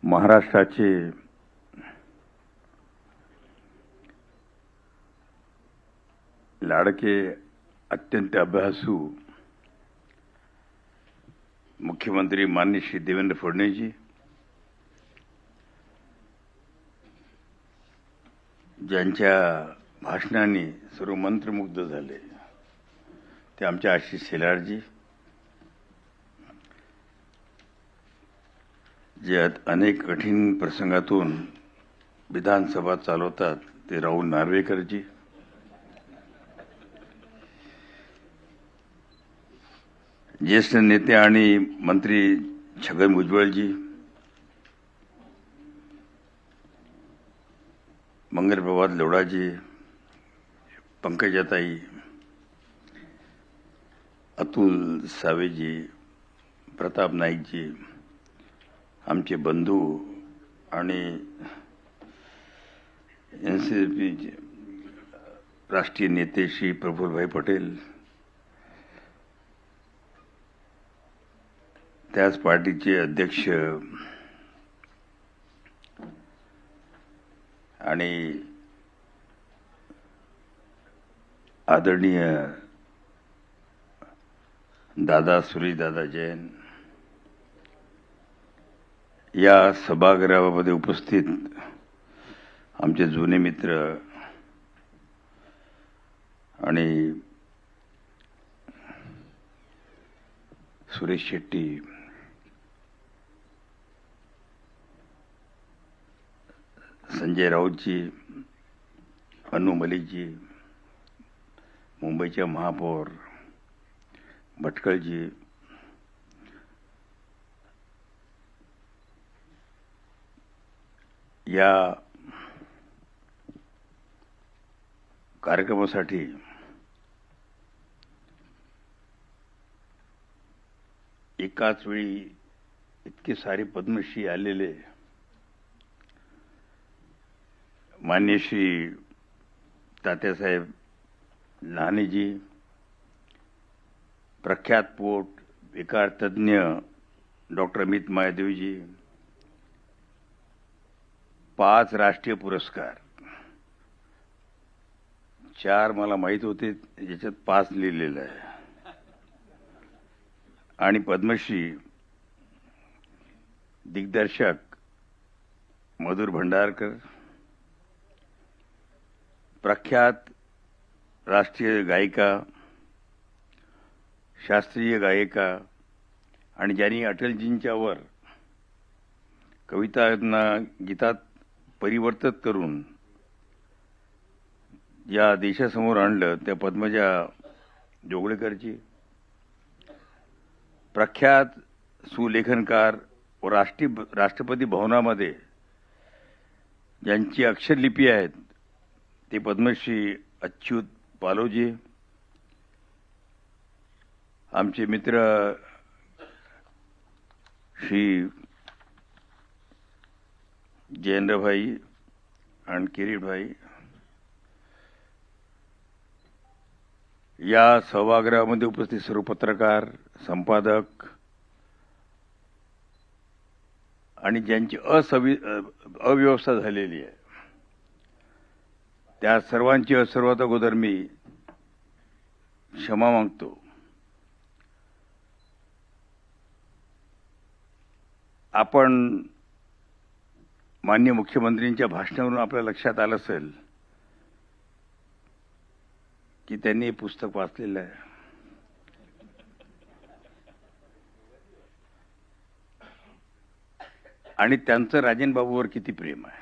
महाराष्ट्राचे लाडके अत्यंत अभ्यासू मुख्यमंत्री माननीय श्री देवेंद्र फडणवीस जी, ज्यांच्या भाषणाने सर्व मंत्रमुग्ध झाले ते आमचे आशिष शेलारजी, जे अनेक कठीण प्रसंगातून विधानसभा चालवतात ते राहुल नार्वेकरजी, ज्येष्ठ नेते आणि मंत्री छगन भुजबळजी, मंगलप्रभात लोढाजी, पंकजाताई, अतुल सावेजी, प्रताप नाईकजी, आमचे बंधू आणि एनसीपी राष्ट्रीय नेते श्री प्रफुल्लभाई पटेल, त्याच पार्टीचे अध्यक्ष आणि आदरणीय दादा सुरेशदादा जैन, या सभागृहामध्ये उपस्थित आमचे जुने मित्र आणि सुरेश शेट्टी, संजय राऊतजी, अनु मलिकजी, मुंबईच्या महापौर भटकळजी, या कार्यक्रमासाठी एकाच वेळी इतके सारे पद्मश्री आलेले माननीय श्री तात्यासाहेब लहानेजी, प्रख्यात पोट विकार तज्ञ डॉक्टर अमित महादेवजी, 5 राष्ट्रीय पुरस्कार, 4 मला माहित होते, ज्याच्यात 5 लिहिलेलं आहे, आणि पद्मश्री दिग्दर्शक मधुर भंडारकर, प्रख्यात राष्ट्रीय गायिका, शास्त्रीय गायिका, आणि ज्यांनी अटलजींच्यावर कवितांना गीतात परिवर्तित करून या देशासमोर आणलं, त्या पद्मजा जोगळेकरजी, प्रख्यात सुलेखनकार व राष्ट्रपती भवनामध्ये ज्यांची अक्षरलिपी आहेत ते पद्मश्री अच्युत पालोजी, आमचे मित्र श्री जयेंद्रभाई आणि किरीटभाई, या सभागृहामध्ये उपस्थित सर्व पत्रकार, संपादक आणि ज्यांची अव्यवस्था झालेली आहे त्या सर्वांची सर्वात अगोदर मी क्षमा मागतो. आपण माननीय मुख्यमंत्र्यांच्या भाषणावरून आपल्या लक्षात आलं असेल की त्यांनी हे पुस्तक वाचलेलं आहे. आणि त्यांचं राजन बाबूवर किती प्रेम आहे.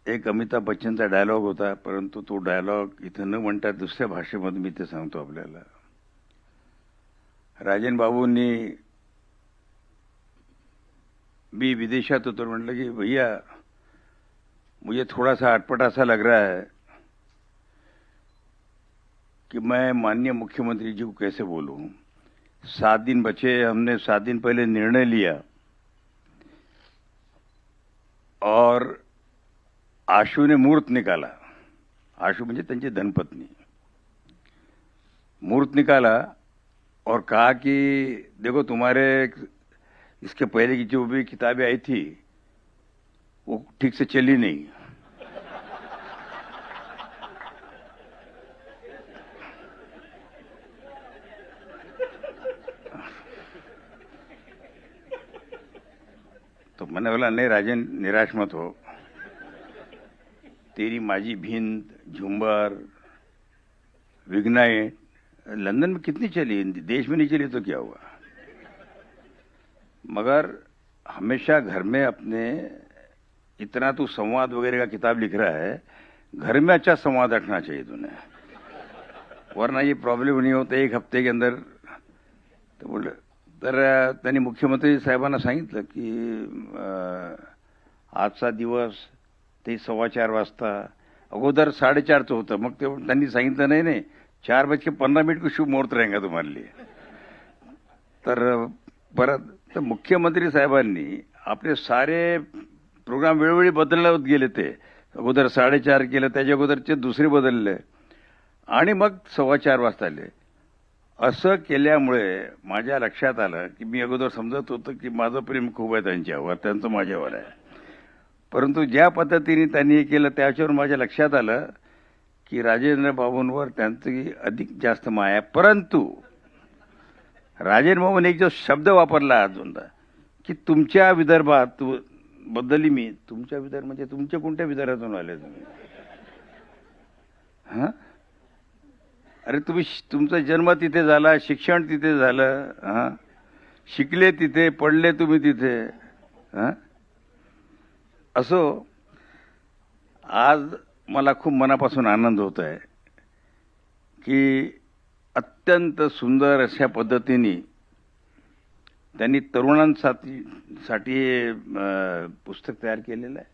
एक अमिताभ बच्चनचा डायलॉग होता, परंतु तो डायलॉग इथं न म्हणता दुसऱ्या भाषेमध्ये मी ते सांगतो आपल्याला. राजन बाबूंनी, मी विदेशात होतो, म्हटलं की भैया मुझे थोड़ा सा अटपटा सा लग रहा है कि मैं माननीय मुख्यमंत्री जी को कैसे बोलूं. 7 दिन बचे, हमने 7 दिन पहले निर्णय लिया और आशू ने मुहूर्त निकाला. आशू म्हणजे त्यांची धनपत्नी. मुहूर्त निकाला और कहा कि देखो तुम्हारे इसके पहले की जो भी किताबें आई थी वो ठीक से चली नहीं। तो मैंने बोला नहीं राजन, निराश मत हो। तेरी माझी भिंत, झुंबर, विघ्नाएं लंदन में कितनी चली, देश में नहीं चली तो क्या हुआ। मगर हमेशा घर में अपने, इतना तू संवाद वगैरह का किताब लिख रहा है, घर में अच्छा संवाद रखना चाहिए तूने, वरना ये प्रॉब्लेम नहीं होता एक हफ्ते के अंदर। तर बोललं, तर त्यांनी मुख्यमंत्री साहेबांना सांगितलं की आजचा दिवस ते 4:15 वाजता, अगोदर 4:30चं होतं, मग ते त्यांनी सांगितलं नाही नाही 4:15 को शुभ मुहूर्त रहेगा तुम्हारे लिए। तर परत तर मुख्यमंत्री साहेबांनी आपले सारे प्रोग्राम वेळोवेळी बदलत गेले, ते अगोदर 4:30 केलं, त्याच्या अगोदरचे दुसरे बदलले आणि मग 4:15 वाजता आले। असं केल्यामुळे माझ्या लक्षात आलं की मी अगोदर समजत होतो की माझं प्रेम खूप आहे त्यांच्यावर, त्यांचं माझ्यावर आहे, परंतु ज्या पद्धतीने त्यांनी हे केलं त्याच्यावर माझ्या लक्षात आलं की राजेंद्र बाबूंवर त्यांची अधिक जास्त माया आहे। परंतु राजेंद्र बाबूंनी एक जो शब्द वापरला अजूनदा की तुमच्या विदर्भात बदलली, मी तुमच्या विदर्भ म्हणजे तुमच्या कोणत्या विदर्भातून आले तुम्ही? हां, अरे तुम्ही तुमचा जन्म तिथे झाला, शिक्षण तिथे झालं, हां, शिकले तिथे, पडले तुम्ही तिथे, हां। असो, आज मला खूप मनापासून आनंद होत आहे की अत्यंत सुंदर अशा पद्धतीने त्यांनी तरुणांसाठी पुस्तक तयार केलेलं आहे।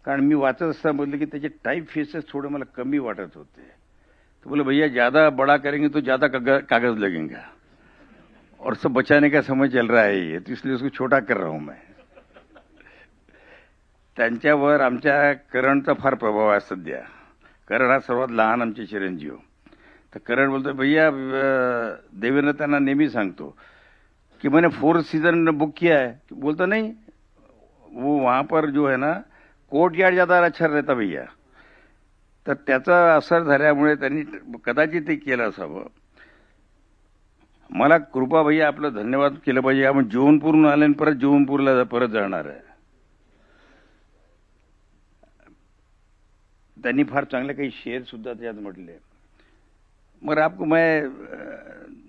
कारण मी वाचत असताना बोलले की त्याचे टाइप फेसेस थोडे मला कमी वाटत होते। तो बोले भैया ज़्यादा बड़ा करेंगे तो ज़्यादा कागज लगेगा और सब बचाने का समय चल रहा है ये, तो इसलिए उसको छोटा कर रहा हूं मैं। त्यांच्यावर आमच्या करणचा फार प्रभाव आहे सध्या। करण हा सर्वात लहान आमचे चिरंजीव। तर करण बोलतो भैया, देवेंद्र त्यांना नेहमी सांगतो कि मैंने 4 सीजन बुक किया है। बोलता नहीं, वो वहाँ पर जो है ना कोर्टयार्ड ज़्यादा अच्छा रहता भैया। तर त्याचा असर झाल्यामुळे त्यांनी कदाचित ते केलं असावं। मला कृपा भैया आपलं धन्यवाद केलं पाहिजे। आपण जीवनपूरहून आले आणि परत जीवनपूरला परत जाणार आहे। त्यांनी फार चांगले काही शेर सुद्धा त्यात म्हटले। मगर आपको मैं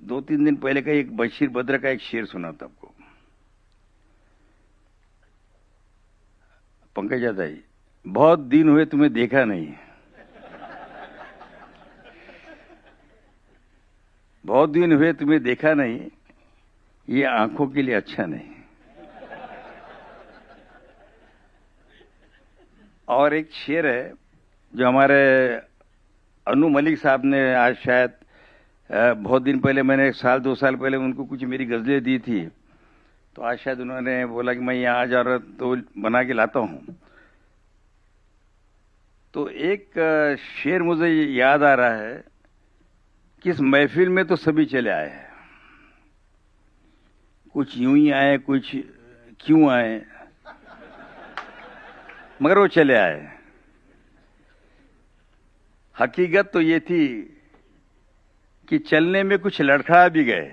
2-3 दिन पहले का एक बशीर बद्र का एक शेर सुनाता आपको। पंकजा दाई, बहुत दिन हुए तुम्हें देखा नहीं, बहुत दिन हुए तुम्हें देखा नहीं, ये आंखों के लिए अच्छा नहीं। और एक शेर है जो हमारे अनु मलिक साहब ने आज शायद बहुत दिन पहले, मैंने 1-2 साल पहले उनको कुछ मेरी गज़लें दी थी, तो आज शायद उन्होंने बोला कि मैं यहाँ आ जा रहा तो बना के लाता हूँ। तो एक शेर मुझे याद आ रहा है कि इस महफिल में तो सभी चले आए हैं, कुछ यूं ही आए, कुछ क्यों आए, मगर वो चले आए। हकीकत तो ये थी कि चलने में कुछ लड़खड़ा भी गए,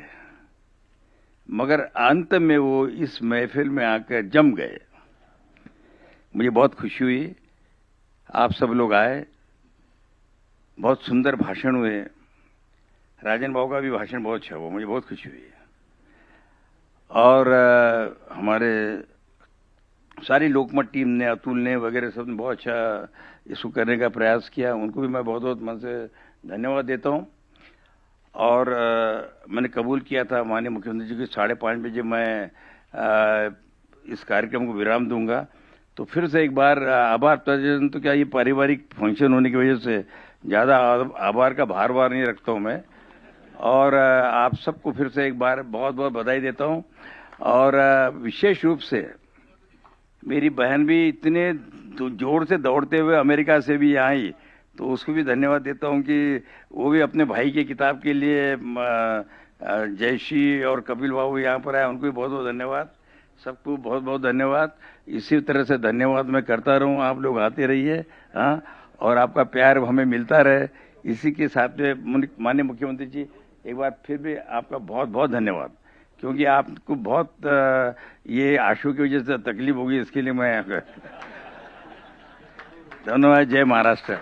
मगर अंत में वो इस महफिल में आकर जम गए। मुझे बहुत खुशी हुई, आप सब लोग आए, बहुत सुंदर भाषण हुए। राजन बाबू का भी भाषण बहुत अच्छा हुआ, मुझे बहुत खुशी हुई। और हमारे सारी लोकमत टीम ने, अतुल ने वगैरह सब ने बहुत अच्छा इसको करने का प्रयास किया, उनको भी मैं बहुत बहुत मन से धन्यवाद देता हूँ। और मैंने कबूल किया था माननीय मुख्यमंत्री जी की 5:30 बजे मैं इस कार्यक्रम को विराम दूंगा। तो फिर से एक बार आभार प्रदर्शन, तो क्या ये पारिवारिक फंक्शन होने की वजह से ज़्यादा आभार का भार नहीं रखता हूँ मैं। और आप सबको फिर से एक बार बहुत बहुत बधाई देता हूँ। और विशेष रूप से मेरी बहन भी इतने जोर से दौड़ते हुए अमेरिका से भी यहाँ आई, तो उसको भी धन्यवाद देता हूँ कि वो भी अपने भाई की किताब के लिए जयश्री और कपिल बाबू यहाँ पर आए, उनको भी बहुत बहुत धन्यवाद। सबको बहुत बहुत धन्यवाद। इसी तरह से धन्यवाद मैं करता रहूँ, आप लोग आते रहिए, हाँ, और आपका प्यार हमें मिलता रहे। इसी के साथ में माननीय मुख्यमंत्री जी, एक बार फिर भी आपका बहुत बहुत धन्यवाद, क्योंकि आपको बहुत ये आंसू की वजह से तकलीफ होगी, इसके लिए मैं धन्यवाद। जय महाराष्ट्र।